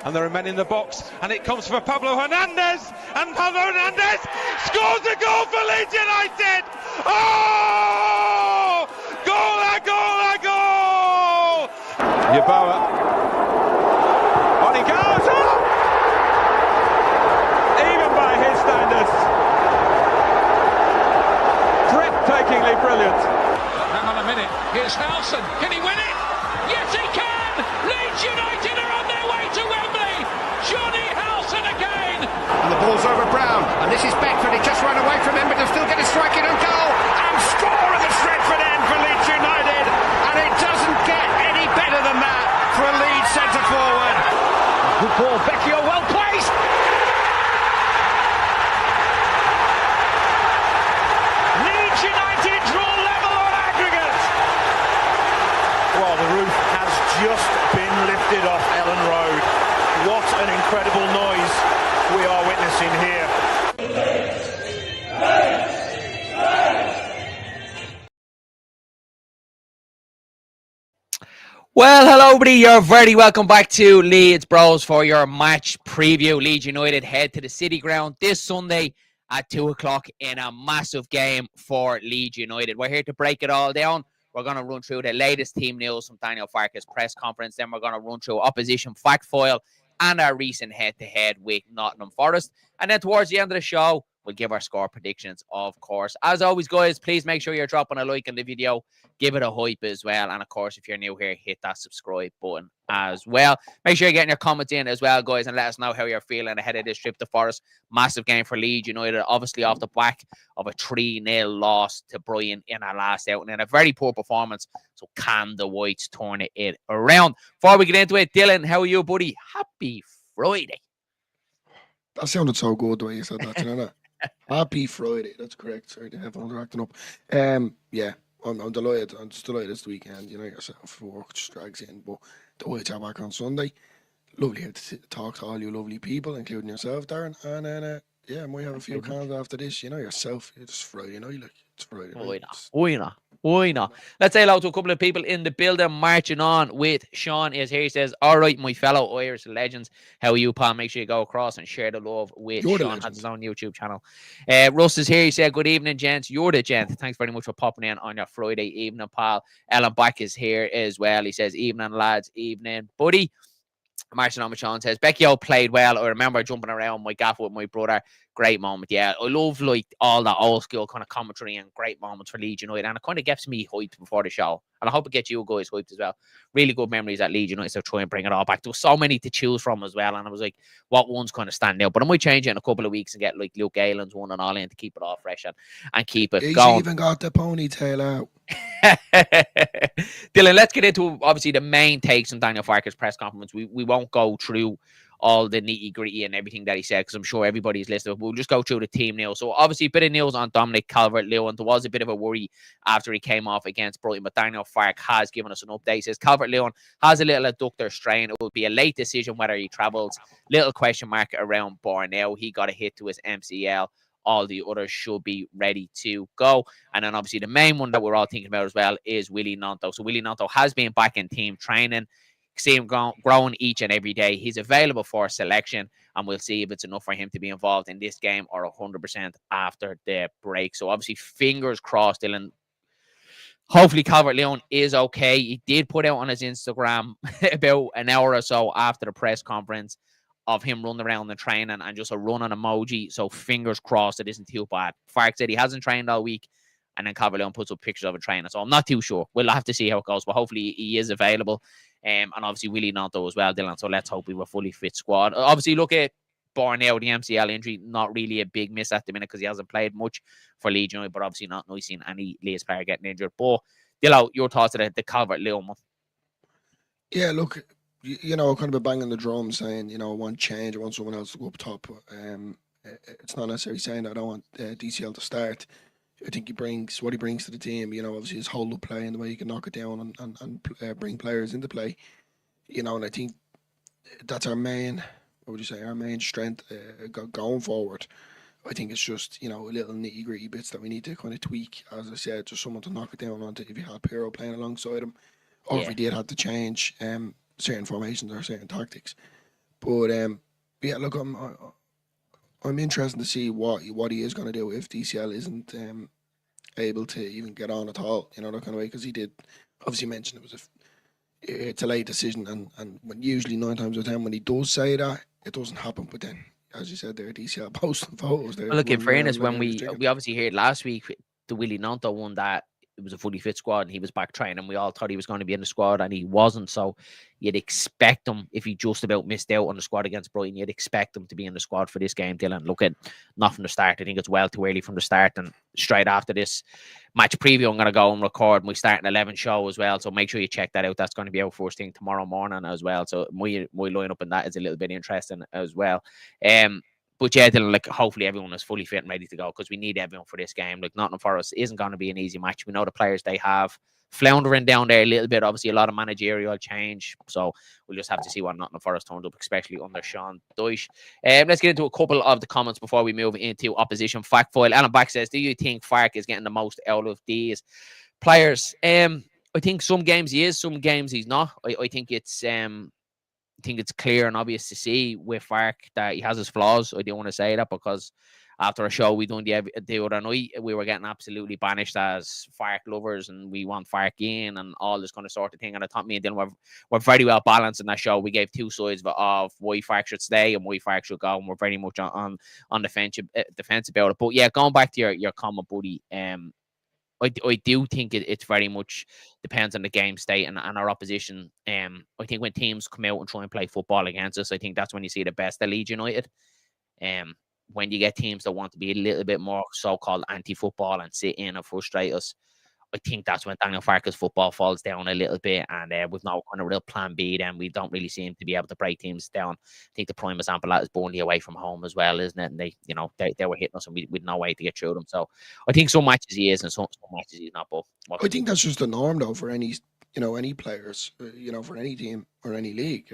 and there are men in the box, and it comes for Pablo Hernandez, and Pablo Hernandez scores a goal for Leeds United. Oh, goal, a goal, a goal. Yeboah, on he goes. Oh! Even by his standards, breathtakingly brilliant. Hang on a minute, here's Howson, can he win it? Yes he can! Leeds United are on their way to Wembley! Johnny Howson again! And the ball's over Brown, and this is Beckford, he just ran away from him, but he'll still get a strike in and goal! And score at the Stretford end for Leeds United! And it doesn't get any better than that for a Leeds centre-forward. Good ball, Becchio well placed! Leeds United draw level on aggregate! Well, the roof has just been lifted off Elland Road. What an incredible noise we are witnessing here. Well, hello everybody, you're very welcome back to LeedsBros for your match preview. Leeds United head to the City Ground this Sunday at 2 o'clock in a massive game for Leeds United. We're here to break it all down. We're going to run through the latest team news from Daniel Farke's press conference. Then we're going to run through opposition fact foil and our recent head-to-head with Nottingham Forest. And then towards the end of the show, we'll give our score predictions, of course. As always, guys, please make sure you're dropping a like on the video. Give it a hype as well. And, of course, if you're new here, hit that subscribe button as well. Make sure you're getting your comments in as well, guys, and let us know how you're feeling ahead of this trip to Forest. Massive game for Leeds United, obviously off the back of a 3-0 loss to Brighton in our last outing and a very poor performance. So can the Whites turn it around? Before we get into it, Dylan, how are you, buddy? Happy Friday. That sounded so good the way you said that, you know that? Happy Friday, that's correct. Sorry, the headphones are acting up. Yeah, I'm delighted. I'm just delighted this weekend. You know yourself, work just drags in, but the Whites are back on Sunday. Lovely to talk to all you lovely people, including yourself, Darren. And then, yeah, I might have a few cans after this. You know yourself, it's Friday night, like it's Friday night. Why not? Let's say hello to a couple of people in the building. Marching on with Sean is here. He says, all right, my fellow Irish legends, how are you, pal? Make sure you go across and share the love with Sean. Has his own YouTube channel. Russ is here. He said, good evening, gents. You're the gent. Thanks very much for popping in on your Friday evening, pal. Ellen Back is here as well. He says, evening, lads. Evening, buddy. Martin Omachon says, Becchio played well. I remember jumping around my gaff with my brother. Great moment. Yeah, I love like all that old school kind of commentary and great moments for Leeds United. And it kind of gets me hyped before the show. And I hope it gets you guys hyped as well. Really good memories at Leeds United. So try and bring it all back. There was so many to choose from as well. And I was like, what ones kind of stand out? But I might change it in a couple of weeks and get like Luke Galen's one and all in to keep it all fresh and keep it going. He's even got the ponytail out. Dylan, let's get into obviously the main takes on Daniel Farke's press conference. We won't go through all the nitty-gritty and everything that he said because I'm sure everybody's listening. We'll just go through the team news. So obviously a bit of news on Dominic Calvert-Lewin. There was a bit of a worry after he came off against Brighton, but Daniel Farke has given us an update. He says Calvert-Lewin has a little adductor strain. It will be a late decision whether he travels. Little question mark around Borneo. He got a hit to his MCL. All the others should be ready to go. And then obviously the main one that we're all thinking about as well is Willie Gnonto. So Willie Gnonto has been back in team training. See him growing each and every day. He's available for selection, and we'll see if it's enough for him to be involved in this game or 100% after the break. So obviously, fingers crossed, Dylan. Hopefully, Calvert-Lewin is okay. He did put out on his Instagram about an hour or so after the press conference of him running around the training and just a running emoji. So fingers crossed it isn't too bad. Farke said he hasn't trained all week, and then Calvert-Lewin puts up pictures of a trainer. So I'm not too sure. We'll have to see how it goes, but hopefully he is available. And obviously Willie Gnonto as well, Dylan. So let's hope we have a fully fit squad. Obviously, look at Borneo, the MCL injury. Not really a big miss at the minute because he hasn't played much for Leeds United, but obviously not nice seeing any Leeds player getting injured. But, Dillo, your thoughts on the Calvert-Lewin one? Yeah, look, you know, kind of a banging the drum saying, you know, I want change. I want someone else to go up top. It's not necessarily saying that I don't want DCL to start. I think he brings what he brings to the team. You know, obviously his hold-up play and the way he can knock it down and bring players into play. You know, and I think that's our main, what would you say, our main strength going forward. I think it's just, you know, a little nitty-gritty bits that we need to kind of tweak. As I said, just someone to knock it down onto if you had Pirro playing alongside him, or if we did have to change certain formations or certain tactics. But yeah, look, I'm interested to see what he is going to do if DCL isn't able to even get on at all. You know, that kind of way, because he did obviously mention it's a late decision, and when usually 9 times out of 10 when he does say that, it doesn't happen. But then, as you said, there DCL posting photos. Well, look, in fairness, when we obviously heard last week the Willie Nanto one that it was a fully fit squad and he was back training, we all thought he was going to be in the squad and he wasn't. So you'd expect him, if he just about missed out on the squad against Brighton, you'd expect him to be in the squad for this game, Dylan. Look, not from the start. I think it's well too early from the start. And straight after this match preview, I'm going to go and record my starting 11 show as well. So make sure you check that out. That's going to be out first thing tomorrow morning as well. So my lineup in that is a little bit interesting as well. But yeah, Dylan, like, hopefully everyone is fully fit and ready to go, because we need everyone for this game. Like, Nottingham Forest isn't going to be an easy match. We know the players they have floundering down there a little bit. Obviously, a lot of managerial change. So we'll just have to see what Nottingham Forest turns up, especially under Sean Dyche. Let's get into a couple of the comments before we move into opposition fact foil. Alan Back says, do you think Fark is getting the most out of these players? I think some games he is, some games he's not. I think it's clear and obvious to see with Fark that he has his flaws. I don't want to say that because after a show we done the other night, we were getting absolutely banished as Fark lovers and we want Fark in and all this kind of sort of thing. And I thought me and Dylan were very well balanced in that show. We gave two sides of why Fark should stay and why Fark should go, and we're very much on defense about it. But yeah, going back to your comment, buddy, I do think it very much depends on the game state and our opposition. I think when teams come out and try and play football against us, I think that's when you see the best of Leeds United. When you get teams that want to be a little bit more so-called anti-football and sit in and frustrate us, I think that's when Daniel Farke's football falls down a little bit, and with no kind of real plan B, then we don't really seem to be able to break teams down. I think the prime example of that is Burnley away from home as well, isn't it? And they were hitting us and we had no way to get through them. So I think some matches he is and some matches he's not. But I think that's just the norm, though, for any players, for any team or any league.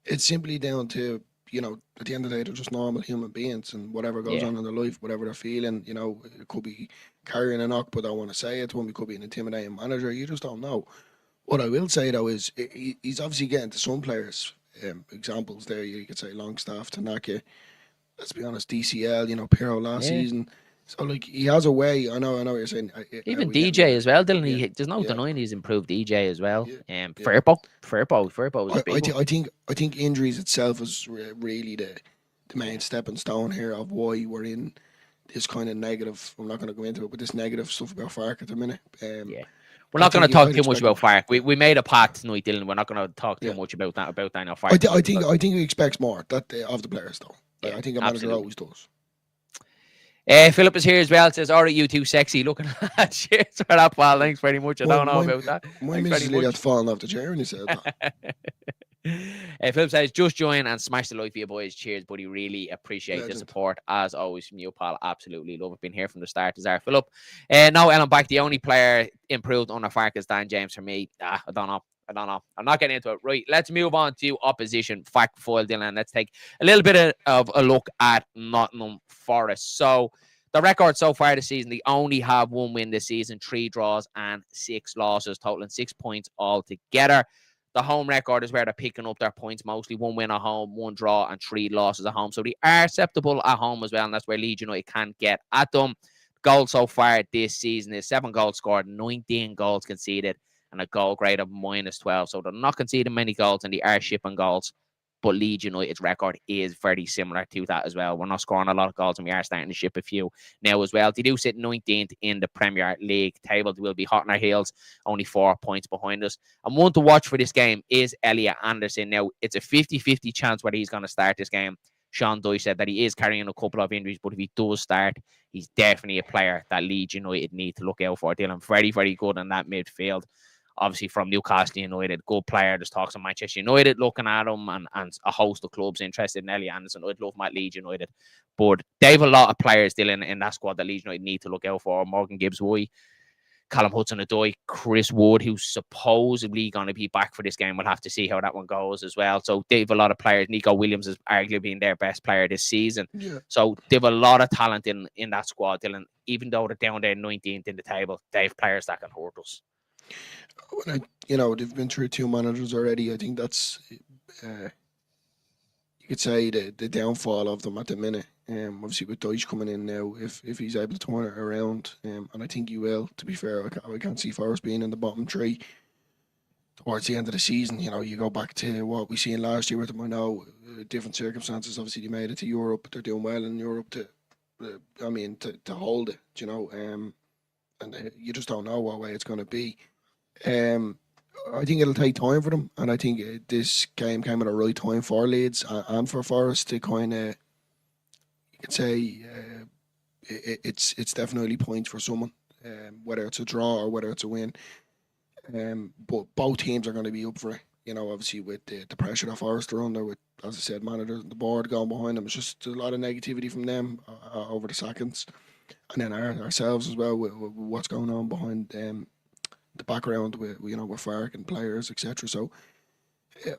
It's simply down to, at the end of the day, they're just normal human beings, and whatever goes on in their life, whatever they're feeling, it could be carrying a knock, but I want to say it to him. It could be an intimidating manager. You just don't know. What I will say, though, is he's obviously getting to some players. Examples there, you could say Longstaff, Tanaka. Let's be honest, DCL, Pirro last season. So, like, he has a way. I know what you're saying. Even DJ as well, Dylan. There's no denying he's improved DJ as well. Firpo was a big one. I think injuries itself is really the main stepping stone here of why we're in this kind of negative. I'm not going to go into it, but this negative stuff about Fark at the minute. We're not going to talk too much about Fark. We made a pact tonight, Dylan. We're not going to talk too much about Daniel Fark. I think he expects more of the players, though. I think a manager always does. Philip is here as well. It says, "Are you too sexy looking at?" Cheers for that, pal. Thanks very much. I don't know about that. My missus had fallen off the chair when he said that. Philip says, "Just join and smash the like for you boys. Cheers, buddy. Really appreciate the support as always from you, pal. Absolutely love it. Been here from the start." Is our Philip? No, Ellen back. The only player improved under Fark is Dan James for me. I don't know. I'm not getting into it. Right, let's move on to opposition fact foil, Dylan. Let's take a little bit of a look at Nottingham Forest. So the record so far this season, they only have 1 win this season, 3 draws and 6 losses, totaling 6 points altogether. The home record is where they're picking up their points mostly. 1 win at home, 1 draw and 3 losses at home. So they are acceptable at home as well, and that's where Leeds United can get at them. Goal so far this season is 7 goals scored, 19 goals conceded, and a goal grade of -12. So they're not conceding many goals and they are shipping goals. But Leeds United's record is very similar to that as well. We're not scoring a lot of goals and we are starting to ship a few now as well. They do sit 19th in the Premier League table. They will be hot on our heels, only 4 points behind us. And one to watch for this game is Elliot Anderson. Now, it's a 50-50 chance whether he's going to start this game. Sean Dyche said that he is carrying a couple of injuries, but if he does start, he's definitely a player that Leeds United need to look out for. Dylan, very, very good in that midfield. Obviously from Newcastle United, good player. There's talks of Manchester United looking at him and a host of clubs interested in Elliot Anderson. I'd love him at Leeds United. But they have a lot of players still in that squad that Leeds United need to look out for. Morgan Gibbs-White, Callum Hudson-Odoi, Chris Wood, who's supposedly going to be back for this game. We'll have to see how that one goes as well. So they have a lot of players. Nico Williams is arguably been their best player this season. Yeah. So they have a lot of talent in that squad, Dylan. Even though they're down there 19th in the table, they have players that can hurt us. They've been through 2 managers already. I think that's you could say the downfall of them at the minute. Obviously with Deutsch coming in now, if he's able to turn it around, and I think he will. To be fair, I can't see Forest being in the bottom three towards the end of the season. You know, you go back to what we seen last year with them. I know different circumstances. Obviously, they made it to Europe. They're doing well in Europe to hold it. You know, and you just don't know what way it's going to be. I think it'll take time for them, and I think this game came at a right time for Leeds and for Forest to kind of, you could say, it's definitely points for someone, whether it's a draw or whether it's a win. But both teams are going to be up for it. You know, obviously with the pressure that Forest are under, with, as I said, managers on the board going behind them, it's just a lot of negativity from them over the seconds, and then ourselves as well with what's going on behind the background with Fark and players, etc. So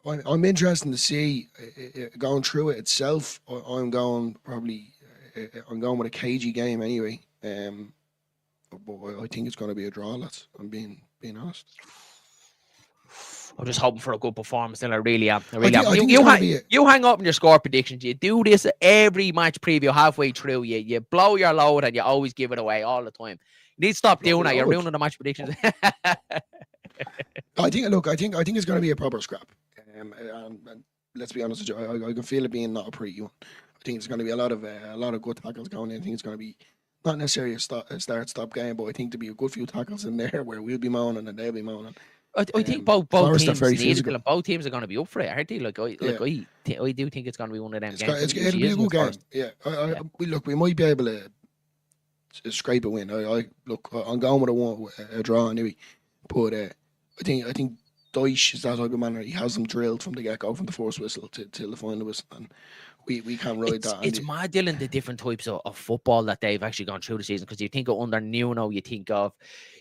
I'm interested to see going through it itself. I'm going with a cagey game anyway. But I think it's going to be a draw, lads. I'm being honest. I'm just hoping for a good performance, and I really am. You hang up on your score predictions. You do this every match preview halfway through. You blow your load and you always give it away all the time. You need to stop doing that. You're ruining the match predictions. I think it's going to be a proper scrap. And let's be honest with you, I can feel it being not a pretty one. I think it's going to be a lot of good tackles going in. I think it's going to be not necessarily a start-stop game, but I think there'll be a good few tackles in there where we'll be moaning and they'll be moaning. I think both teams need it, and both teams are going to be up for it, aren't they? I do think it's going to be one of them games. It'll be a good game. Yeah. We might be able to scrape a win. I'm going with a draw anyway. But I think Deutsch is that type of man. He has them drilled from the get-go, from the first whistle till the final whistle, and we can't ride that. It's mad, Dylan, the different types of football that they've actually gone through the season. Because you think of under Nuno, you think of,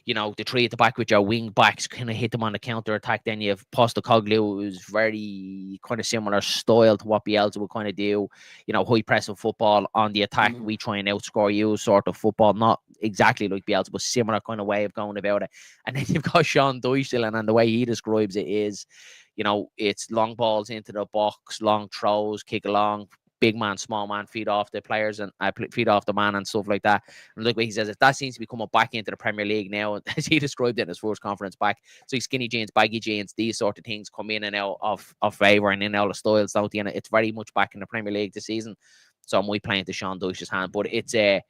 the three at the back with your wing backs, kind of hit them on the counter attack. Then you have Postecoglou, who's very kind of similar style to what Bielsa would kind of do. High pressing football on the attack. We try and outscore you sort of football, not exactly like Bielsa, but similar kind of way of going about it. And then you've got Sean Dyche, and the way he describes it is, it's long balls into the box, long throws, kick along, big man, small man, feed off the players and feed off the man and stuff like that. And look what he says, if that seems to be coming back into the Premier League now, as he described it in his first conference back. So skinny jeans, baggy jeans, these sort of things come in and out of favour and in and out of styles, don't they? And it's very much back in the Premier League this season. So I'm playing to Sean Dyche's hand, but it's a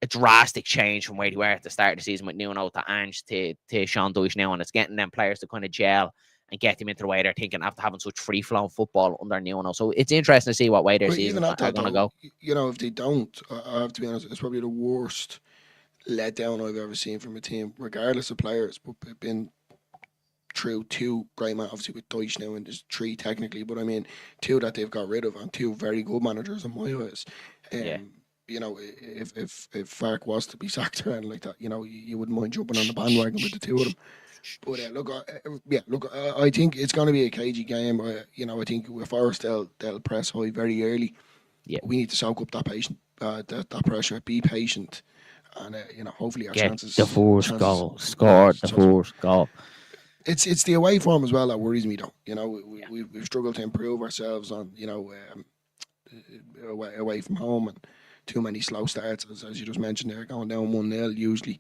drastic change from where they were at the start of the season with Nuno to Ange to Sean Dyche now, and it's getting them players to kind of gel and get them into the way they're thinking after having such free-flowing football under Nuno. So it's interesting to see what way their season are going to go. If they don't, I have to be honest, it's probably the worst letdown I've ever seen from a team, regardless of players. But they've been through two great managers, obviously with Deutsch now, and there's three technically, but I mean, two that they've got rid of, and two very good managers in my eyes. If Fark was to be sacked or anything like that, you wouldn't mind jumping on the bandwagon with the two of them. But I think it's going to be a cagey game. I think with Forest they'll press high very early. Yeah, we need to soak up that pressure. Be patient, and hopefully our chances. The first goal, score the first goal. It's the away form as well that worries me though. We've struggled to improve ourselves on away from home, and too many slow starts as you just mentioned there, going down 1-0 usually.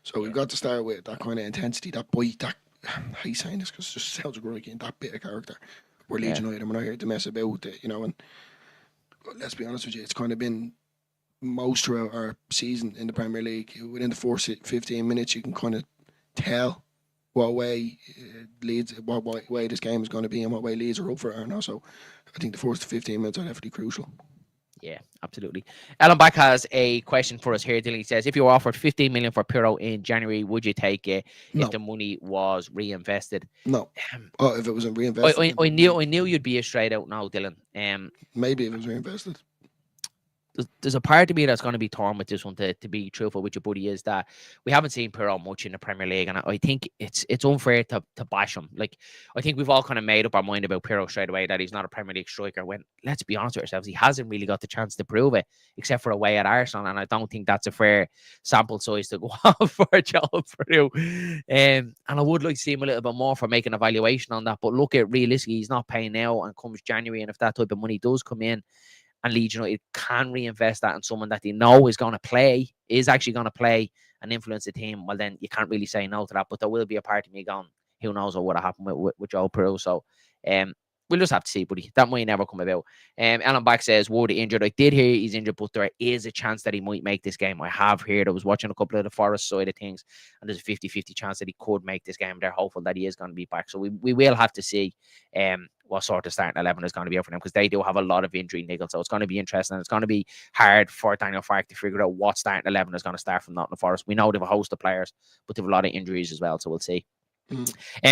So we've got to start with that kind of intensity, that bite, that, I hate saying this because it just sounds like that bit of character. We're Leeds United, and we're not here to mess about with it, and let's be honest with you, it's kind of been most throughout our season in the Premier League. Within the first 15 minutes, you can kind of tell what way what way this game is going to be and what way Leeds are up for it. So I think the first 15 minutes are definitely crucial. Yeah, absolutely. Alan Back has a question for us here. He says, if you were offered 15 million for Pirro in January, would you take it if the money was reinvested? No. If it wasn't reinvested? I knew you'd be a straight out no, Dylan. Maybe if it was reinvested. there's a part of me that's going to be torn with this one, to be truthful with your buddy, is that we haven't seen Pirlo much in the Premier League, and I think it's unfair to bash him. Like, I think we've all kind of made up our mind about Pirlo straight away, that he's not a Premier League striker, when, let's be honest with ourselves, he hasn't really got the chance to prove it, except for away at Arsenal, and I don't think that's a fair sample size to go off for Joe Peru. And I would like to see him a little bit more for making a valuation on that, but look at realistically, he's not paying now, and comes January, and if that type of money does come in, and Leeds United can reinvest that in someone that they know is actually going to play and influence the team, well, then you can't really say no to that. But there will be a part of me going, who knows what would have happened with Joe Peru. So we'll just have to see, buddy. That might never come about. Alan Back says, Woody injured. I did hear he's injured, but there is a chance that he might make this game. I have heard. I was watching a couple of the Forest side of things, and there's a 50-50 chance that he could make this game. They're hopeful that he is going to be back. So we will have to see what sort of starting 11 is going to be out for them, because they do have a lot of injury niggles. So it's going to be interesting. It's going to be hard for Daniel Farke to figure out what starting 11 is going to start from Nottingham Forest. We know they have a host of players, but they have a lot of injuries as well. So we'll see. I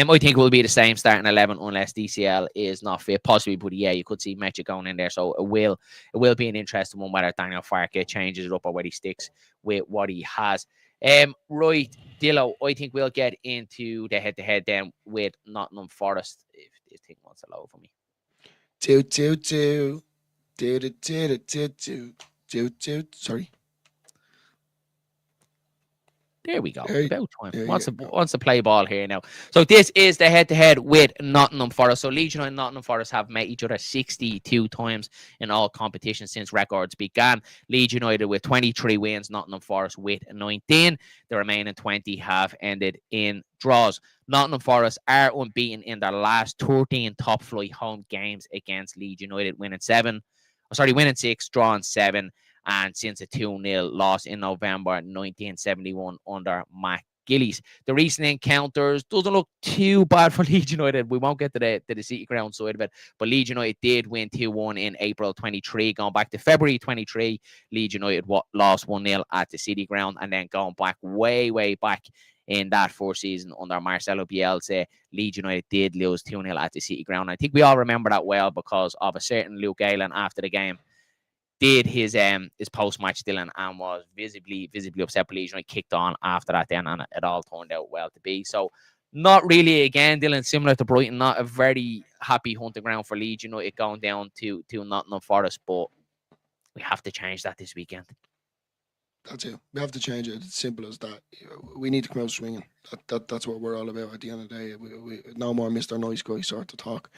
think it will be the same starting 11 unless DCL is not fit, possibly. But yeah, you could see Mecha going in there, so it will be an interesting one whether Daniel Farke changes it up or whether he sticks with what he has. Right, Dillo, I think we'll get into the head-to-head then with Nottingham Forest, if this thing wants to load for me. Sorry. There we go. About time. Wants to play ball here now. So this is the head-to-head with Nottingham Forest. So Leeds United and Nottingham Forest have met each other 62 times in all competitions since records began. Leeds United with 23 wins, Nottingham Forest with 19. The remaining 20 have ended in draws. Nottingham Forest are unbeaten in their last 13 top-flight home games against Leeds United, winning 6, drawing 7. And since a 2-0 loss in November 1971 under Matt Gillies. The recent encounters doesn't look too bad for Leeds United. We won't get to the City Ground side of it, but Leeds United did win 2-1 in April 23. Going back to February 23, Leeds United lost 1-0 at the City Ground, and then going back way back in that first season under Marcelo Bielsa, Leeds United did lose 2-0 at the City Ground. I think we all remember that well because of a certain Luke Aylan after the game did his post-match Dylan and was visibly upset. But Leeds United kicked on after that then, and it all turned out well to be. So not really, again, Dylan, similar to Brighton, not a very happy hunting ground for Leeds United going down to Nottingham Forest, but we have to change that this weekend. That's it. We have to change it. It's simple as that. We need to come out swinging. That's what we're all about at the end of the day. We no more Mr. Nice Guy sort of talk.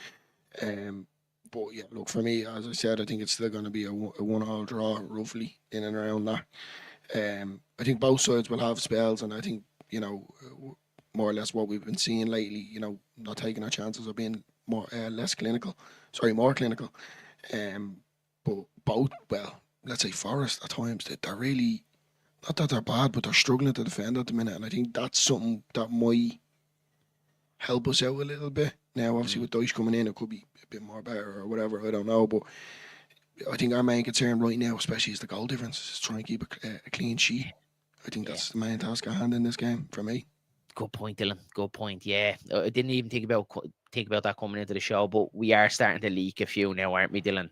But yeah, look, for me, as I said, I think it's still going to be a 1-1 draw, roughly, in and around that. I think both sides will have spells, and I think, more or less what we've been seeing lately, not taking our chances of being more clinical. But both, well, let's say Forest at times, they're really, not that they're bad, but they're struggling to defend at the minute, and I think that's something that might help us out a little bit. Now, obviously, with Dyche coming in, it could be a bit more better or whatever, I don't know, but I think our main concern right now, especially, is the goal difference, is trying to keep a clean sheet. I think that's the main task at hand in this game for me. Good point, Dylan. Good point. Yeah, I didn't even think about that coming into the show, but we are starting to leak a few now, aren't we, Dylan?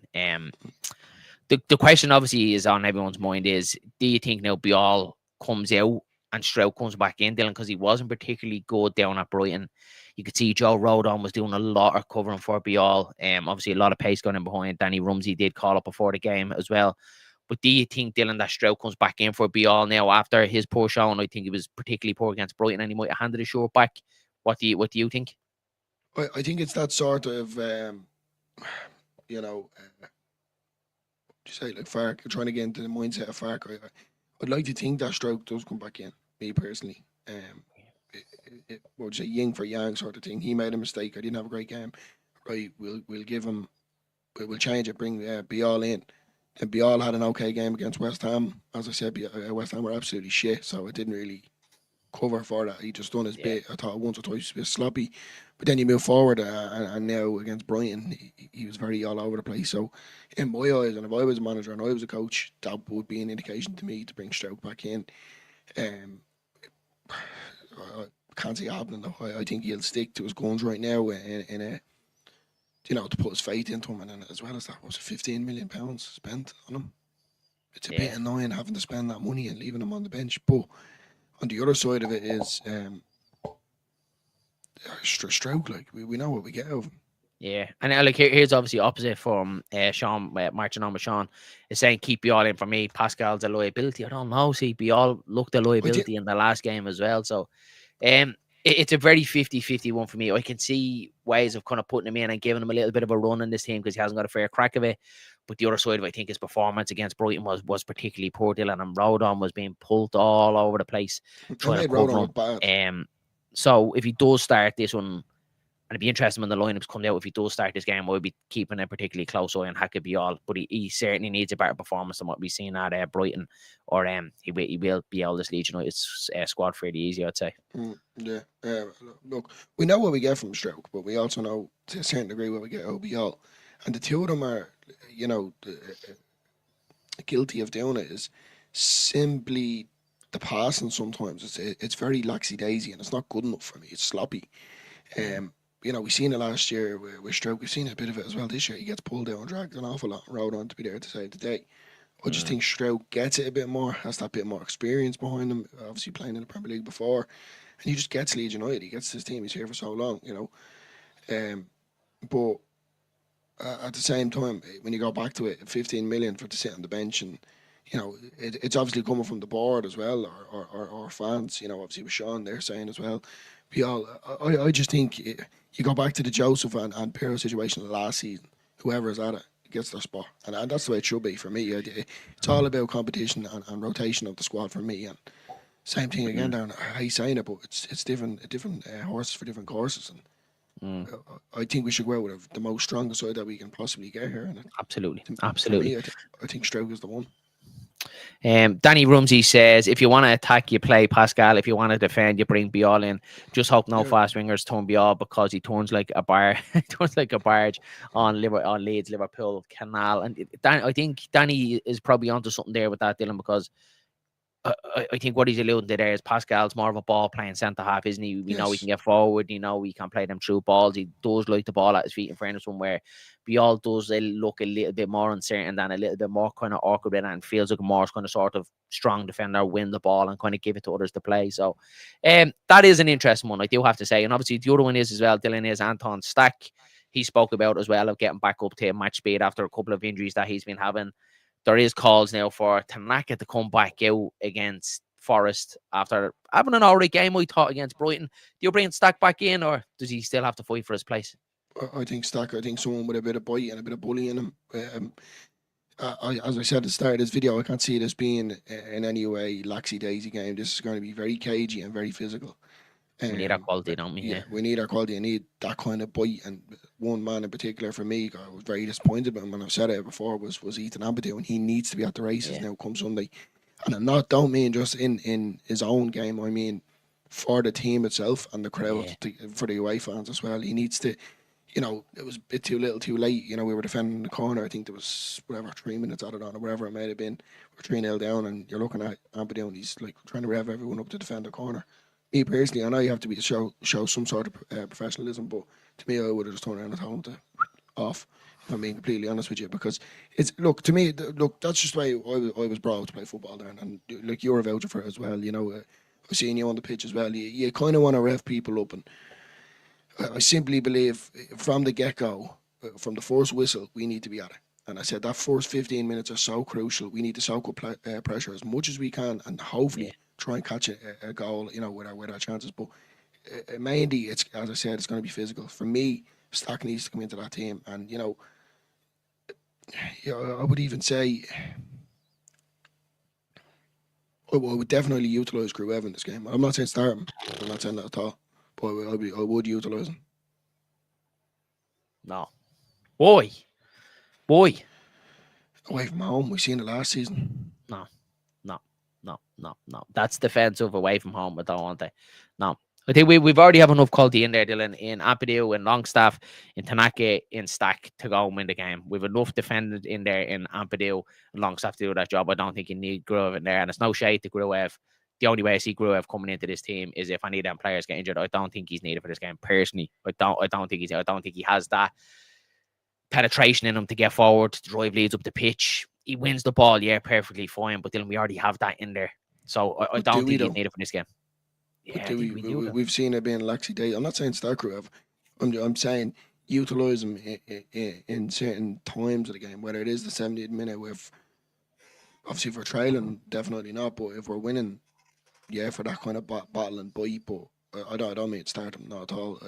The question obviously is on everyone's mind is, do you think now Bial comes out and Stroud comes back in, Dylan, because he wasn't particularly good down at Brighton? You could see Joe Rodon was doing a lot of covering for Bial. Obviously, a lot of pace going in behind. Danny Rumsey did call up before the game as well. But do you think, Dylan, that Stroud comes back in for Bial now after his poor showing? I think he was particularly poor against Brighton, and he might have handed his shirt back. What do you think? I think it's that sort of, like Farke, trying to get into the mindset of Farke. I'd like to think that Stroud does come back in, me personally. What would you say, yin for yang sort of thing. He made a mistake. I didn't have a great game. Right, we'll give him, we'll change it, bring Bial in. And Bial had an okay game against West Ham. As I said, West Ham were absolutely shit, so it didn't really cover for that. He just done his bit. I thought once or twice he was a bit sloppy. But then you move forward, and now against Brighton, he was very all over the place. So in my eyes, and if I was a manager and I was a coach, that would be an indication to me to bring Stroud back in. I can't see it happening though. I think he'll stick to his guns right now in a, to put his faith into him, and as well as that, was it £15 million spent on him? It's a bit annoying having to spend that money and leaving him on the bench. But on the other side of it is Stroke. Like we know what we get out of him. Yeah, and like here's obviously opposite from Sean, marching on with Sean, is saying keep Bial in for me. Pascal's a liability. I don't know. See, Bial looked a liability in the last game as well. So, it's a very 50-50 one for me. I can see ways of kind of putting him in and giving him a little bit of a run in this team because he hasn't got a fair crack of it. But the other side of it, I think his performance against Brighton was particularly poor. Dylan, and Rodon was being pulled all over the place trying to cover him. So if he does start this one, and it'd be interesting when the lineups come out. If he does start this game, I'll be keeping a particularly close eye on Hackett Bial. But he certainly needs a better performance than what we've seen at Brighton. Or he will be able to Leeds United's squad fairly easy, I'd say. Yeah. Look, we know what we get from Stroke, but we also know to a certain degree what we get out of Bial. And the two of them are, guilty of doing it is simply the passing sometimes. It's very laxy-daisy and it's not good enough for me. It's sloppy. We've seen it last year with Stroke. We've seen a bit of it as well this year. He gets pulled down, dragged an awful lot, and rode on to be there to save the day. I just think Stroke gets it a bit more, has that bit more experience behind him, obviously playing in the Premier League before, and he just gets Leeds United. He gets his team. He's here for so long, But at the same time, when you go back to it, 15 million for to sit on the bench, and it's obviously coming from the board as well, or fans. Obviously with Sean they're saying as well. I just think you go back to the Joseph and Pirro situation last season. Whoever's at it gets their spot, and that's the way it should be for me. It's all about competition and rotation of the squad for me. And same thing again down. I hate saying it, but it's different horses for different courses. And I think we should go out with the most strongest side that we can possibly get here. And absolutely. Me, I think Stroke is the one. Danny Rumsey says, if you want to attack, you play Pascal. If you want to defend, you bring Bial in. Just hope no fast wingers turn Bial because he turns like a barge on Leeds Liverpool Canal. And I think Danny is probably onto something there with that, Dylan, because I think what he's alluding to there is Pascal's more of a ball playing centre half, isn't he? We know he can get forward. We can play them through balls. He does like the ball at his feet in fairness, somewhere. Bial does look a little bit more uncertain than a little bit more kind of awkward and feels like a more kind of sort of strong defender, win the ball and kind of give it to others to play. So that is an interesting one, I do have to say. And obviously the other one is as well, Dylan, is Anton Stack. He spoke about as well of getting back up to match speed after a couple of injuries that he's been having. There is calls now for Tanaka to come back out against Forest after having an alright game, I thought, against Brighton. Do you bring Stack back in, or does he still have to fight for his place? I think Stack. I think someone with a bit of bite and a bit of bully in him. As I said at the start of this video, I can't see this being in any way laxy-daisy game. This is going to be very cagey and very physical. We need our quality, don't we? Yeah, we need our quality. I need that kind of bite. And one man in particular for me, I was very disappointed with him, and I've said it before, was Ethan Ampadu, and he needs to be at the races now come Sunday. And don't mean just in his own game, I mean for the team itself and the crowd, for the away fans as well. He needs to, it was a bit too little too late. We were defending the corner. I think there was, 3 minutes added on or whatever it may have been. We're 3-0 down, and you're looking at Ampadu, and he's like trying to rev everyone up to defend the corner. Me personally, I know you have to show some sort of professionalism, but to me, I would have just turned around and told him to off. If I'm being completely honest with you, because to me, that's just the way I was brought up to play football there, and like you're a voucher for it as well. I've seen you on the pitch as well. You kind of want to rev people up, and I simply believe from the get-go, from the first whistle, we need to be at it. And I said that first 15 minutes are so crucial. We need to soak up pressure as much as we can, and hopefully try and catch a goal, with our chances. But mainly, it's, as I said, it's going to be physical. For me, Stack needs to come into that team, and I would even say I would definitely utilise Gruev in this game. I'm not saying start him. I'm not saying that at all. But I would utilise him. No. Boy. Away from home, we've seen it last season. No. That's defensive away from home, I don't want it. No. I think we've already have enough quality in there, Dylan, in Ampadu, in Longstaff, in Tanaka, in Stack to go and win the game. We've enough defenders in there in Ampadu and Longstaff to do that job. I don't think you need Gruev in there, and it's no shade to Gruev. The only way I see Gruev coming into this team is if any of them players get injured. I don't think he's needed for this game personally. I don't think he has that penetration in him to get forward, to drive Leeds up the pitch. he wins the ball, yeah, perfectly fine. But then we already have that in there. So I don't think he'd need it for this game. Yeah, I think we've seen it being laxy day. I'm not saying start crew. I'm saying utilize him in certain times of the game, whether it is the 70th minute with, obviously if we're trailing, definitely not, but if we're winning, yeah, for that kind of battle and bite. But I don't mean to start him, not at all.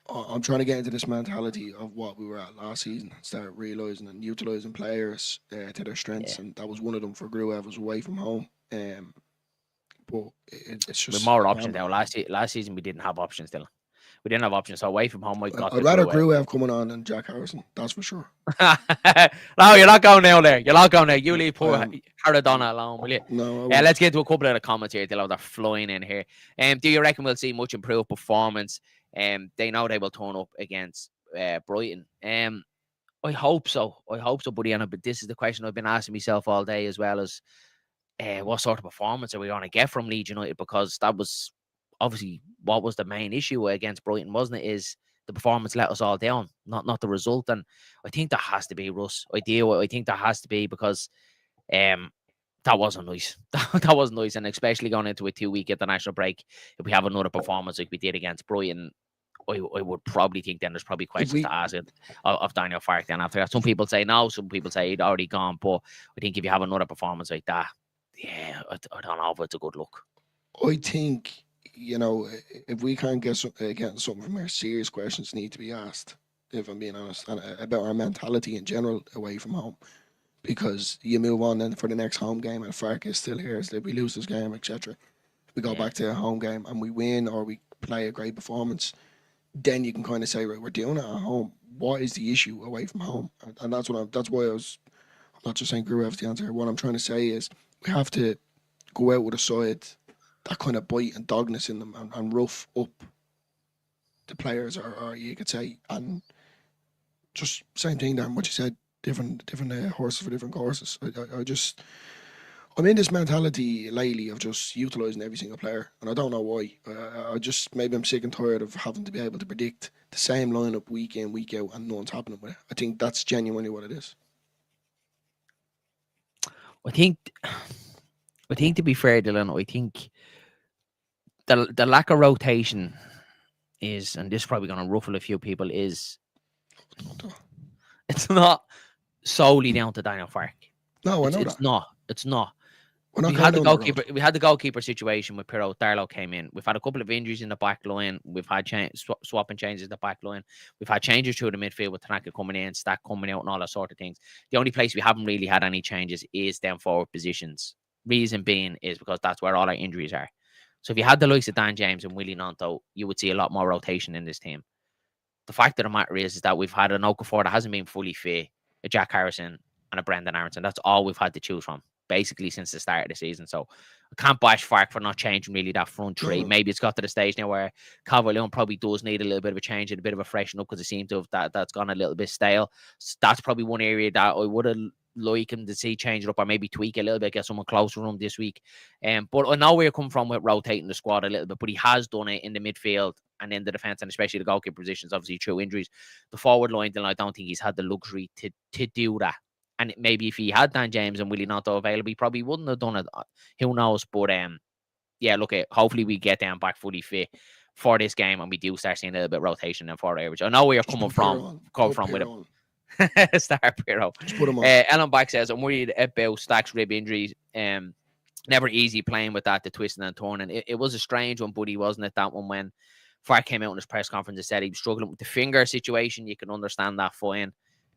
I'm trying to get into this mentality of what we were at last season, start realising and utilising players to their strengths, and that was one of them for Gruev, was away from home. But it's just with more options now. Last season we didn't have options still. We didn't have options, so away from home I'd rather Gruev coming on than Jack Harrison, that's for sure. No, you're not going down there. You're not going there. You leave poor Haradonna alone, will you? No. Let's get into a couple of the comments here. They're flying in here. Do you reckon we'll see much improved performance? They know they will turn up against Brighton. I hope so. Buddy. But this is the question I've been asking myself all day, as well as what sort of performance are we going to get from Leeds United? Because that was obviously what was the main issue against Brighton, wasn't it? Is the performance let us all down, not the result. And I think that has to be, Russ. I think that has to be, because that wasn't nice. That wasn't nice, and especially going into a 2-week international break, if we have another performance like we did against Brighton, I would probably think then there's probably questions to ask it of Daniel Farke then after that. Some people say no, some people say he'd already gone, but I think if you have another performance like that, yeah, I don't know if it's a good look. I think, if we can't get something from here, serious questions need to be asked, if I'm being honest, and about our mentality in general away from home. Because you move on then for the next home game, and Farke is still here, so if we lose this game, etc., we go back to a home game and we win, or we play a great performance, then you can kind of say, right, we're doing it at home. What is the issue away from home? And that's why I'm not just saying Gruev's the answer. What I'm trying to say is we have to go out with a side, that kind of bite and dogness in them, and rough up the players, or you could say, and just same thing, Darren, what you said, different horses for different courses. I'm in this mentality lately of just utilising every single player, and I don't know why. Maybe I'm sick and tired of having to be able to predict the same lineup week in, week out, and no one's happening with it. I think that's genuinely what it is. I think to be fair, Dylan, I think the lack of rotation is, and this is probably going to ruffle a few people, is it's not solely down to Daniel Farke. No, I know It's not. We had the goalkeeper situation with Pirro. Darlow came in. We've had a couple of injuries in the back line. We've had swapping changes in the back line. We've had changes through the midfield with Tanaka coming in, Stack coming out, and all that sort of things. The only place we haven't really had any changes is down forward positions. Reason being is because that's where all our injuries are. So if you had the likes of Dan James and Willie Nanto, you would see a lot more rotation in this team. The fact of the matter is that we've had an Okafor that hasn't been fully fit, a Jack Harrison, and a Brendan Aronson. That's all we've had to choose from, basically, since the start of the season. So I can't bash Farke for not changing really that front three. Maybe it's got to the stage now where Calvert-Lewin probably does need a little bit of a change and a bit of a freshen up, because it seems to have that's gone a little bit stale. So that's probably one area that I would have liked him to see change it up, or maybe tweak a little bit, get someone closer to him this week. But I know where you're coming from with rotating the squad a little bit, but he has done it in the midfield and in the defence, and especially the goalkeeper positions, obviously through injuries. The forward line, then I don't think he's had the luxury to do that. And maybe if he had Dan James and Willie Nanto available, he probably wouldn't have done it. Who knows? But yeah, look, hopefully we get them back fully fit for this game, and we do start seeing a little bit of rotation in forward average. I know where you're coming from with him. Star Pirro. Ellen Back says, I'm worried about Stack's rib injuries. Never easy playing with that, the twisting and turning. It was a strange one, buddy, wasn't it? That one when Farke came out in his press conference and said he was struggling with the finger situation. You can understand that fine.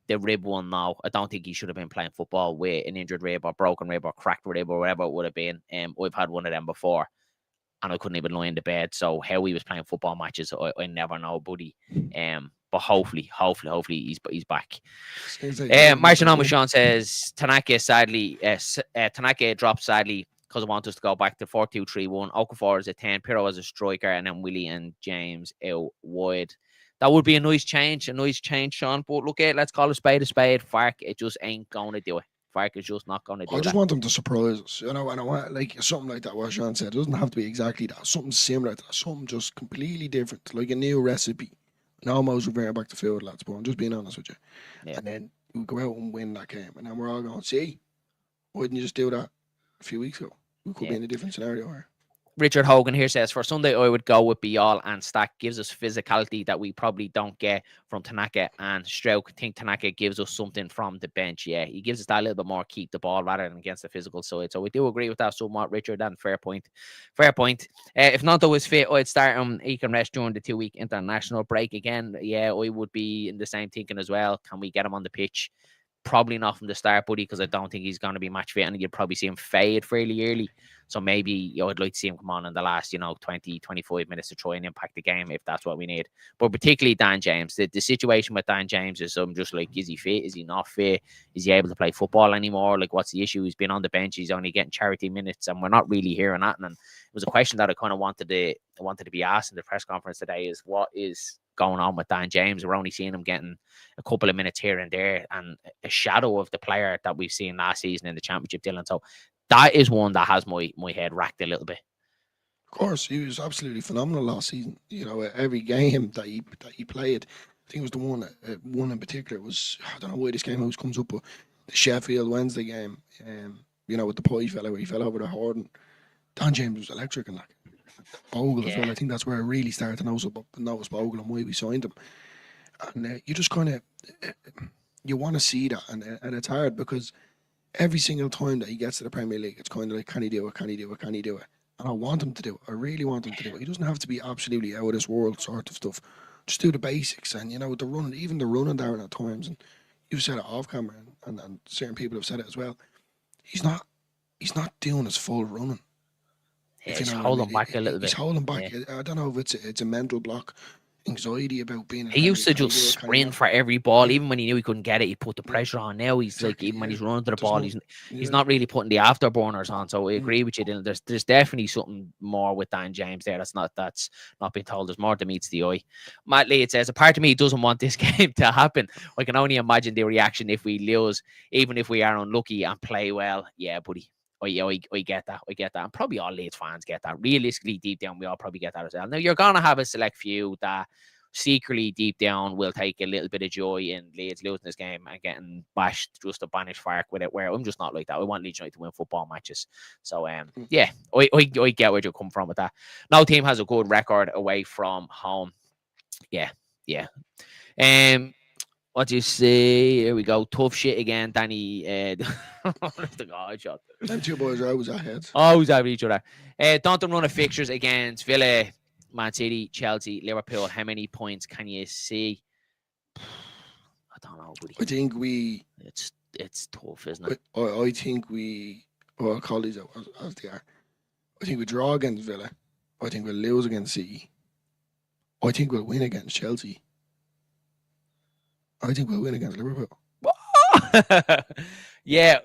The rib one now, I don't think he should have been playing football with an injured rib or broken rib or cracked rib or whatever it would have been. We've had one of them before, and I couldn't even lie in the bed. So how he was playing football matches, I never know, buddy. But hopefully he's back. Martian Amashon says Tanaka dropped sadly because I want us to go back to 4-2-3-1. Okafor is a 10, Pirro as a striker, and then Willie and James out wide. That would be a nice change, Sean. But look, let's call a spade. Farke, it just ain't going to do it. Farke is just not going to do it. I just want them to surprise us. And I want like something like that, what Sean said. It doesn't have to be exactly that. Something similar to that. Something just completely different. Like a new recipe. And almost reverting back to field, lads. But I'm just being honest with you. Yeah. And then we go out and win that game, and then we're all going, see, why didn't you just do that a few weeks ago? We could be in a different scenario here. Richard Hogan here says, for Sunday, I would go with Bial and Stack. Gives us physicality that we probably don't get from Tanaka and Stroke. I think Tanaka gives us something from the bench. Yeah, he gives us that little bit more keep the ball rather than against the physical side. So we do agree with that somewhat, Richard, and fair point. Fair point. If Nonto was fit, I'd start him. He can rest during the 2-week international break again. Yeah, I would be in the same thinking as well. Can we get him on the pitch? Probably not from the start, buddy, because I don't think he's going to be match fit, and you'd probably see him fade fairly early. So maybe I'd like to see him come on in the last, 20, 25 minutes to try and impact the game if that's what we need. But particularly Dan James, the situation with Dan James is I'm just like, is he fit? Is he not fit? Is he able to play football anymore? Like, what's the issue? He's been on the bench. He's only getting charity minutes, and we're not really hearing that. And it was a question that I kind of wanted to be asked in the press conference today: is what is going on with Dan James? We're only seeing him getting a couple of minutes here and there, and a shadow of the player that we've seen last season in the Championship, Dylan. So that is one that has my head racked a little bit. Of course, he was absolutely phenomenal last season. Every game that he played, I think it was the one in particular. Was, I don't know why this game always comes up, but the Sheffield Wednesday game, with the Pie fella where he fell over the Horden. Dan James was electric in that. Bogle as well. I think that's where I really started to notice Bogle and why we signed him. And you just kind of you want to see that, and it's hard because every single time that he gets to the Premier League, it's kind of like, can he do it? Can he do it? Can he do it? And I want him to do it. I really want him to do it. He doesn't have to be absolutely out of this world sort of stuff. Just do the basics, and the running, even the running down at times. And you've said it off camera, and certain people have said it as well. He's not doing his full running. Yeah, he's holding back a little bit. He's holding back. Yeah. I don't know if it's a mental block, anxiety about being. He used to just sprint for every ball, even when he knew he couldn't get it. He put the pressure on. Now he's like, even when he's running to the ball, he's not really putting the afterburners on. So I agree with you, Dylan. There's definitely something more with Dan James there. That's not being told. There's more that meets the eye. Matt Lee, it says, a part of me doesn't want this game to happen. I can only imagine the reaction if we lose, even if we are unlucky and play well. Yeah, buddy. I get that. I get that. And probably all Leeds fans get that. Realistically, deep down, we all probably get that as well. Now, you're going to have a select few that secretly, deep down, will take a little bit of joy in Leeds losing this game and getting bashed just to banish Fark with it, where I'm just not like that. I want Leeds United to win football matches. So, yeah, I get where you come from with that. No team has a good record away from home. Yeah. What do you say? Here we go. Tough shit again, Danny. The God shot. Them two boys are always ahead. Always have each other. Don't run of fixtures against Villa, Man City, Chelsea, Liverpool. How many points can you see? I don't know, buddy. I think it's tough, isn't it? I think I'll call these out as they are. I think we draw against Villa. I think we'll lose against City. I think we'll win against Chelsea. I think we'll win against Liverpool. Yeah,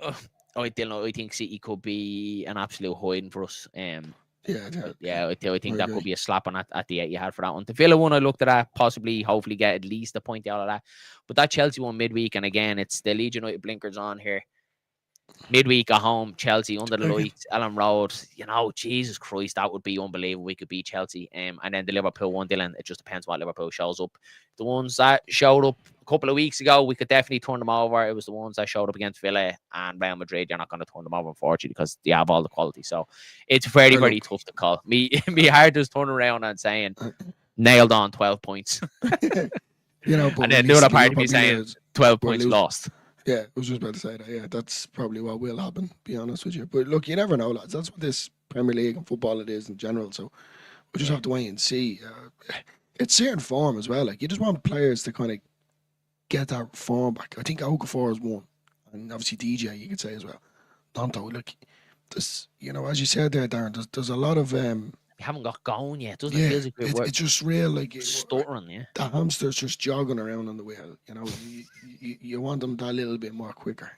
I think City could be an absolute hiding for us. I think that could be a slap on at the 8 you had for that one. The Villa one, I looked at that, possibly, hopefully get at least a point out of that. But that Chelsea one midweek, and again, it's the Leeds United blinkers on here. Midweek at home, Chelsea under the lights, Elland Road. Jesus Christ, that would be unbelievable. We could beat Chelsea. And then the Liverpool one, Dylan, it just depends what Liverpool shows up. The ones that showed up a couple of weeks ago, we could definitely turn them over. It was the ones that showed up against Villa and Real Madrid. You're not going to turn them over, unfortunately, because they have all the quality. So it's very, very tough to call. Me hard just turn around and saying, nailed on 12 points. And then the other part of me saying 12 points lost. Yeah, I was just about to say that. Yeah, that's probably what will happen, to be honest with you. But look, you never know, lads. That's what this Premier League and football it is in general. So we'll just have to wait and see. It's certain form as well. Like, you just want players to kind of get that form back. I think Okafor is one. And obviously DJ, you could say as well. Tonto, look, this, as you said there, Darren, there's a lot of... You haven't got going yet, doesn't it? Feels like it's just real, like stuttering. Yeah, the hamster's just jogging around on the wheel. You want them that little bit more quicker.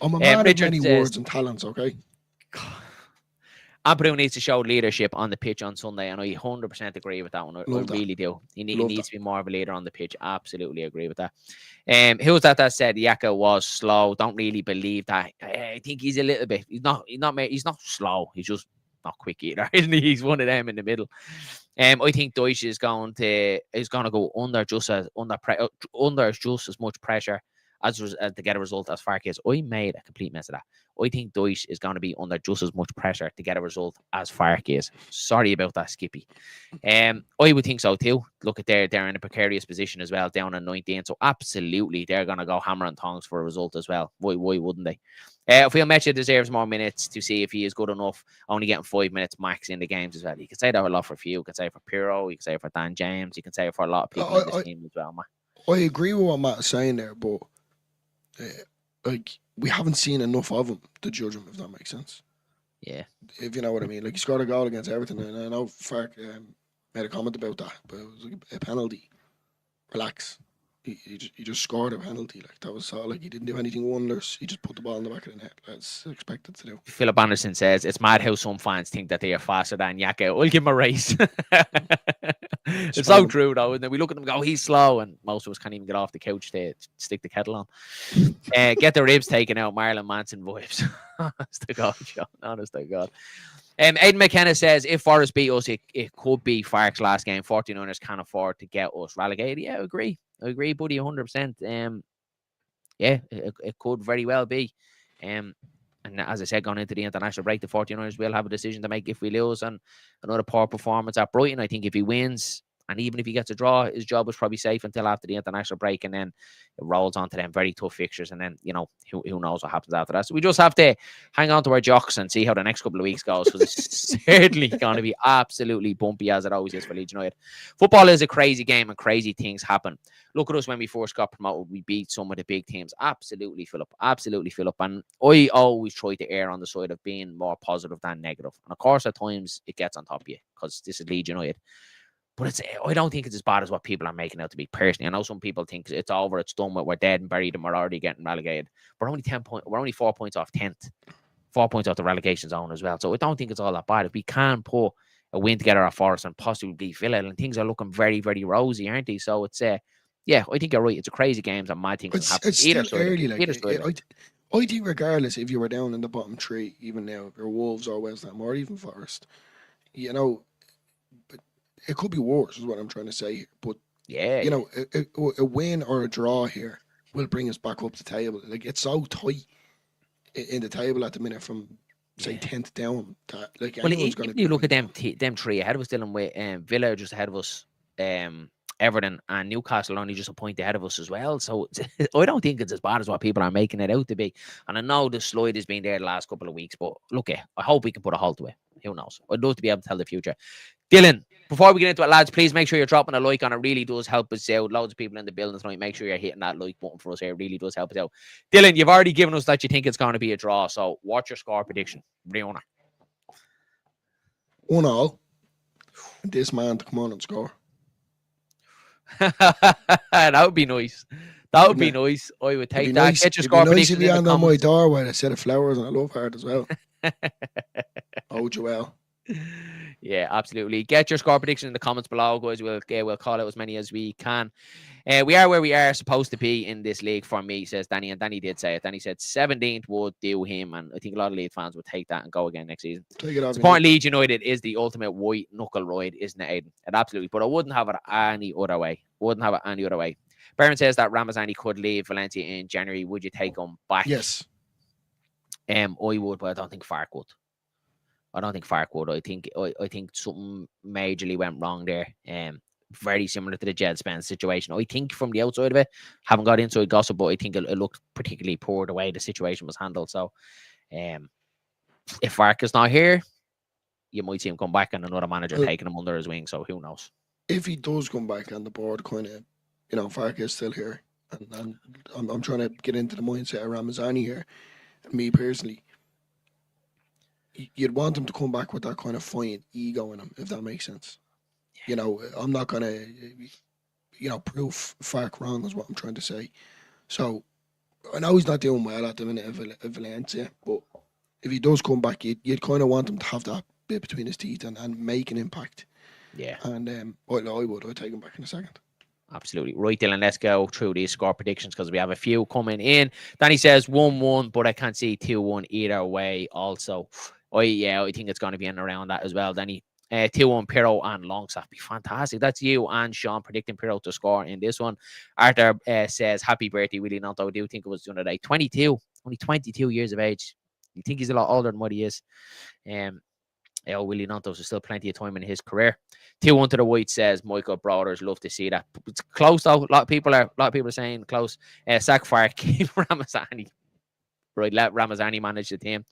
I'm a man of many words and talents. Okay. Abreu needs to show leadership on the pitch on Sunday, and I 100% agree with that one. I really do. He needs to be more of a leader on the pitch. Absolutely agree with that. Who was that said Yaka was slow? Don't really believe that. I think he's a little bit. He's not slow. He's just not quick either, isn't he? He's one of them in the middle. I think Deutsch is going to go under just as much pressure as to get a result as Farke. I made a complete mess of that. I think Deutsch is going to be under just as much pressure to get a result as Farke is. Sorry about that, Skippy. I would think so too. Look at they're in a precarious position as well, down on 19. So absolutely, they're going to go hammer and tongs for a result as well. Why wouldn't they? I feel Mecha deserves more minutes to see if he is good enough. Only getting 5 minutes max in the games as well. You can say that a lot for few. You can say it for Piro. You can say it for Dan James. You can say it for a lot of people in this team as well, man. I agree with what Matt is saying there, but like we haven't seen enough of him to judge him, if that makes sense. Yeah. If you know what I mean. Like he scored a goal against Everton, and I know Fark made a comment about that, but it was like a penalty. Relax. He just scored a penalty. Like that was all. Like he didn't do anything wonders. He just put the ball in the back of the net. That's expected to do. Philip Anderson says it's mad how some fans think that they are faster than Yaka. I'll give him a race. It's so true though. And then we look at them and go, he's slow, and most of us can't even get off the couch to stick the kettle on. Get the ribs taken out, Marilyn Manson vibes. Honest to God, John. Honest to God. Aidan McKenna says if Forest beat us, it could be Fark's last game. 49ers can't afford to get us relegated. Yeah, I agree, buddy, 100%. Yeah, it could very well be. And as I said, going into the international break, the 49ers will have a decision to make if we lose and another poor performance at Brighton. I think if he wins, and even if he gets a draw, his job is probably safe until after the international break, and then it rolls on to them very tough fixtures, and then, you know, who knows what happens after that. So we just have to hang on to our jocks and see how the next couple of weeks goes, because it's certainly going to be absolutely bumpy, as it always is for Leeds United. Football is a crazy game, and crazy things happen. Look at us when we first got promoted. We beat some of the big teams. Absolutely, Philip. Absolutely, Philip. And I always try to err on the side of being more positive than negative. And of course, at times, it gets on top of you, because this is Leeds United. But I don't think it's as bad as what people are making out to be. Personally, I know some people think it's over, it's done, we're dead and buried, and we're already getting relegated. We're only 4 points off 10th, 4 points off the relegation zone as well. So I don't think it's all that bad. If we can put a win together at Forest and possibly beat Villa, and things are looking very, very rosy, aren't they? So it's yeah, I think you're right. It's a crazy game, and mad things can happen. It's still early. I think regardless if you were down in the bottom three, even now, if you're Wolves or West Ham or even Forest, you know. It could be worse, is what I'm trying to say. But yeah, you know, a win or a draw here will bring us back up the table. Like it's so tight in the table at the minute, from say 10th down. That, like, well, you look at them three ahead of us, Dylan, with Villa just ahead of us, Everton and Newcastle only just a point ahead of us as well. So I don't think it's as bad as what people are making it out to be. And I know the slide has been there the last couple of weeks, but look, I hope we can put a halt to it. Who knows? I'd love to be able to tell the future. Dylan, before we get into it, lads, please make sure you're dropping a like on it. Really does help us out. Loads of people in the building tonight. Make sure you're hitting that like button for us here. It really does help us out. Dylan, you've already given us that you think it's going to be a draw. So what's your score prediction? Riona. 1-1. This man to come on and score. That would be nice. That would be nice. I would take that. Nice. Get your score prediction. It'd be nice on my door with a set of flowers and a love heart as well. Oh, Joel. Yeah, absolutely. Get your score prediction in the comments below, guys. We'll call out as many as we can. We are where we are supposed to be in this league for me, says Danny. And Danny did say it. Danny said 17th would do him. And I think a lot of Leeds fans would take that and go again next season. Supporting Leeds United is the ultimate white knuckle ride, isn't it, Aidan? It absolutely. But I wouldn't have it any other way. Baron says that Ramazani could leave Valencia in January. Would you take him back? Yes. I would, but I don't think Fark would. I think something majorly went wrong there. Very similar to the Jed Spence situation. I think from the outside of it, haven't got inside gossip, but I think it looked particularly poor the way the situation was handled. So, if Fark is not here, you might see him come back and another manager taking him under his wing. So who knows? If he does come back and the board kind of, you know, Fark is still here, and I'm trying to get into the mindset of Ramazani here. And me personally, you'd want him to come back with that kind of fine ego in him, if that makes sense. You know, I'm not going to, you know, prove Fark wrong is what I'm trying to say. So, I know he's not doing well at the minute at Valencia, but if he does come back, you'd kind of want him to have that bit between his teeth and make an impact. Yeah. And I'd take him back in a second. Absolutely. Right, Dylan, let's go through these score predictions because we have a few coming in. Danny says 1-1, but I can't see 2-1 either way also. I think it's going to be in around that as well, Danny. 2-1 Pirro and Longstaff. Be fantastic. That's you and Sean predicting Pirro to score in this one. Arthur says, happy birthday, Willie Nonto. I do think it was the other day. 22. Only 22 years of age. You think he's a lot older than what he is. Willie Nontos is still plenty of time in his career. 2-1 to the White says Michael Brothers. Love to see that. It's close though. A lot of people are saying close. Sack Fire, keep Ramazani. Right, let Ramazani manage the team.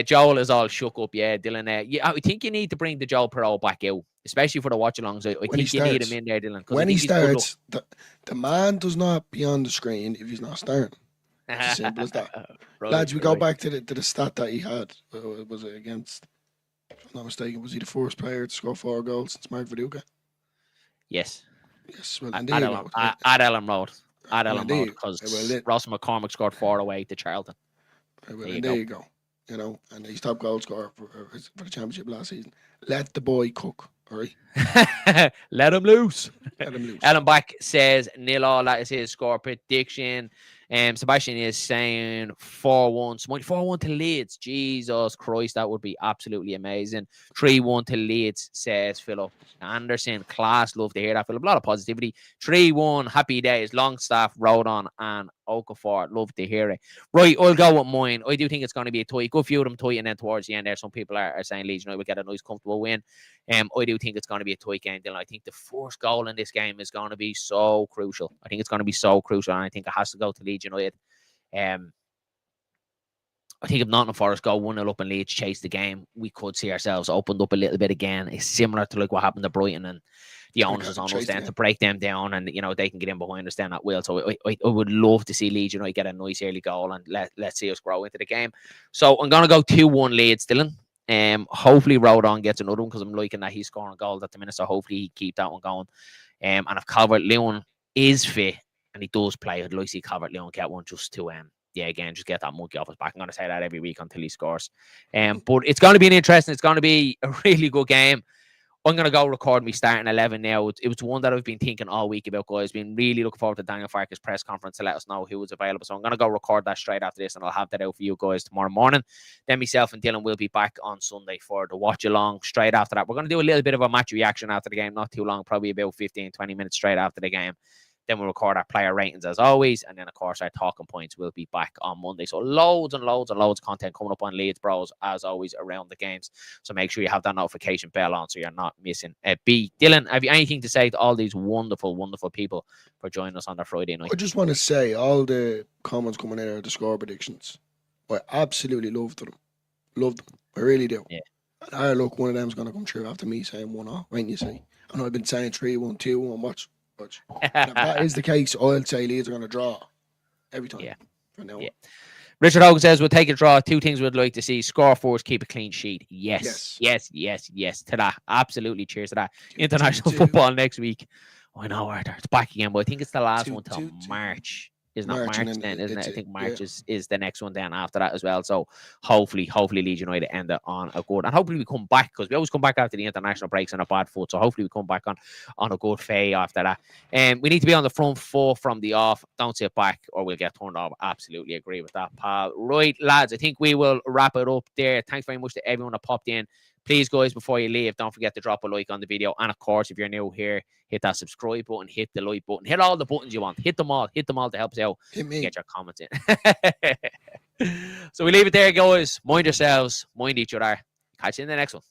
Joel is all shook up. Yeah, Dylan. Yeah, I think you need to bring the Joel Perot back out, especially for the watch-alongs. I think you need him in there, Dylan. When he starts, the man does not be on the screen if he's not starting. It's as simple as that. Lads, we go back to the stat that he had. Was it against? If I'm not mistaken, was he the first player to score 4 goals since Mark Viduka? Yes. Yes. Well, at Elland Road. At Elland Road, because Ross McCormick scored 4 away to Charlton. There you go. You know, and he's top goal scorer for the championship last season. Let the boy cook, all right? Let him loose. Let him loose. Alan Back says 0-0. That is his score prediction. Sebastian is saying 4-1. 4-1 to Leeds. Jesus Christ, that would be absolutely amazing. 3-1 to Leeds, says Philip Anderson. Class, love to hear that, Philip. A lot of positivity. 3-1, happy days. Longstaff, Rodon, and Okafor. Love to hear it. Right, I'll go with mine. I do think it's going to be a tight. Go few of them tight, and then towards the end there, some people are saying Leeds United will get a nice, comfortable win. I do think it's going to be a tight game, Dylan. I think the first goal in this game is going to be so crucial. I think it's going to be so crucial, and I think it has to go to Leeds United. I think if Nottingham Forest go 1-0 up and Leeds chase the game, we could see ourselves opened up a little bit again. It's similar to like what happened to Brighton, and the onus is on us then to break them down, and they can get in behind us then at will. So I would love to see Leeds United get a nice early goal and let's see us grow into the game. So I'm gonna go 2-1 Leeds, Dylan. Hopefully Rodon gets another one because I'm liking that he's scoring goals at the minute. So hopefully he keep that one going. And if Calvert-Lewin is fit and he does play, I'd like to see Calvert-Lewin get one just to just get that monkey off his back. I'm gonna say that every week until he scores. But it's gonna be it's gonna be a really good game. I'm going to go record me starting 11 now. It was one that I've been thinking all week about, guys. Been really looking forward to Daniel Farke's press conference to let us know who was available. So I'm going to go record that straight after this, and I'll have that out for you guys tomorrow morning. Then myself and Dylan will be back on Sunday for the watch along straight after that. We're going to do a little bit of a match reaction after the game, not too long, probably about 15, 20 minutes straight after the game. Then we'll record our player ratings as always. And then, of course, our talking points will be back on Monday. So loads and loads and loads of content coming up on LeedsBros as always around the games. So make sure you have that notification bell on so you're not missing a beat. Dylan, have you anything to say to all these wonderful, wonderful people for joining us on their Friday night? I just want to say all the comments coming in are the score predictions. I absolutely loved them. Loved them. I really do. Yeah. And look, one of them is going to come through after me saying 1-0, right? You see. I know I've been saying 3-1, 2-1, watch. If that is the case, I'll say Leeds are going to draw every time. Yeah. From now on. Richard Hogan says we'll take a draw. 2 things we'd like to see: score first, keep a clean sheet. Yes. To that. Absolutely. Cheers to that. International football next week. I know, Arthur. It's back again, but I think it's the last one till March. Isn't it March then, isn't it? I think March is the next one then after that as well. So hopefully Leeds United end it on a good, and hopefully we come back, because we always come back after the international breaks on a bad foot. So hopefully we come back on a good fade after that. We need to be on the front foot from the off. Don't sit back or we'll get turned off. Absolutely agree with that, pal. Right, lads, I think we will wrap it up there. Thanks very much to everyone that popped in. Please, guys, before you leave, don't forget to drop a like on the video. And, of course, if you're new here, hit that subscribe button, hit the like button, hit all the buttons you want. Hit them all to help us out. Hit me. Get your comments in. So we leave it there, guys. Mind yourselves. Mind each other. Catch you in the next one.